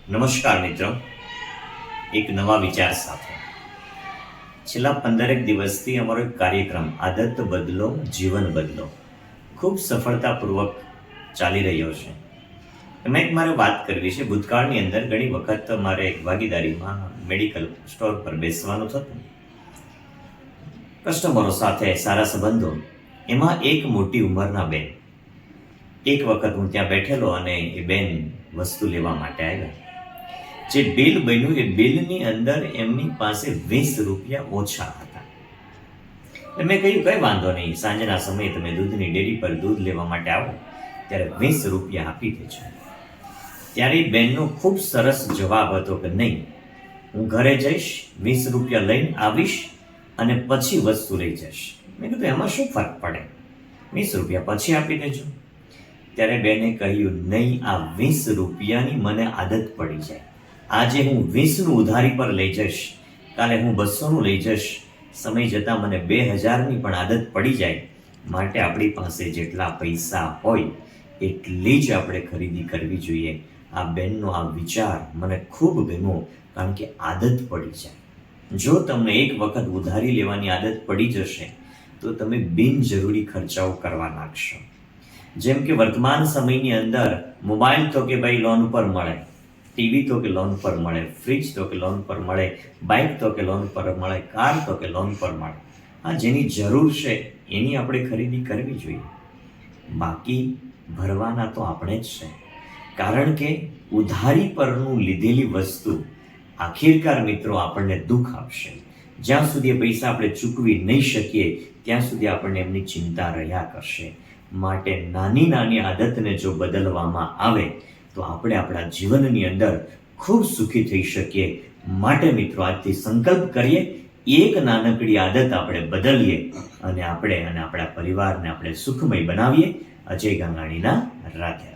નમસ્કાર મિત્રો, એક નવા વિચાર સાથે છેલ્લા 15 દિવસથી અમારો એક કાર્યક્રમ આદત બદલો જીવન બદલો ખૂબ સફળતાપૂર્વક ચાલી રહ્યો છે. એમાં એક મારે વાત કરવી છે. ભૂતકાળની અંદર ઘણી વખત મારે એક ભાગીદારીમાં મેડિકલ સ્ટોર પર બેસવાનું થતું, કસ્ટમરો સાથે સારા સંબંધો. એમાં એક મોટી ઉંમરના બેન, એક વખત હું ત્યાં બેઠેલો અને એ બેન વસ્તુ લેવા માટે આવ્યા. જે બિલ બન્યું એ બિલની અંદર એમની પાસે 20 રૂપિયા ઓછા હતા. મેં કહ્યું કંઈ વાંધો નહીં, સાંજના સમયે તમે દૂધની ડેરી પર દૂધ લેવા માટે આવો ત્યારે 20 રૂપિયા આપી દેજો. ત્યારે બેનનો ખૂબ સરસ જવાબ હતો કે નહીં, હું ઘરે જઈશ, 20 રૂપિયા લઈને આવીશ અને પછી વસ્તુ લઈ જઈશ. મેં કીધું એમાં શું ફરક પડે, 20 રૂપિયા પછી આપી દેજો. ત્યારે બેને કહ્યું નહીં, આ 20 રૂપિયાની મને આદત પડી જાય. આજે હું 20નું ઉધારી પર લઈ જઈશ, કાલે હું 200નું લઈ જઈશ, સમય જતાં મને 2000ની પણ આદત પડી જાય. માટે આપણી પાસે જેટલા પૈસા હોય એટલી જ આપણે ખરીદી કરવી જોઈએ. આ બેનનો આ વિચાર મને ખૂબ ગમ્યો, કારણ કે આદત પડી જાય. જો તમને એક વખત ઉધારી લેવાની આદત પડી જશે તો તમે બિનજરૂરી ખર્ચાઓ કરવા લાગશો. જેમ કે વર્તમાન સમયની અંદર મોબાઈલ તો કે ભાઈ લોન પર મળે, ટીવી તો કે લોન પર મળે, ફ્રીજ તો કે લોન પર મળે, બાઇક તો કે લોન પર મળે, કાર તો કે લોન પર મળે. આ જેની જરૂર છે એની આપણે ખરીદી કરવી જોઈએ. બાકી ભરવાના તો આપણે જ છે, કારણ કે ઉધારી પરનું લીધેલી વસ્તુ આખિરકાર મિત્રો આપણને દુઃખ આપશે. જ્યાં સુધી એ પૈસા આપણે ચૂકવી નહીં શકીએ ત્યાં સુધી આપણને એમની ચિંતા રહ્યા કરશે. માટે નાની નાની આદતને જો બદલવામાં આવે તો આપણે આપણા જીવનની અંદર ખૂબ સુખી થઈ શકીએ. માટે મિત્રો આજથી સંકલ્પ કરીએ, એક નાનકડી આદત આપણે બદલીએ અને આપણા પરિવારને આપણે સુખમય બનાવીએ. અજય ગંગાણીના રાધે.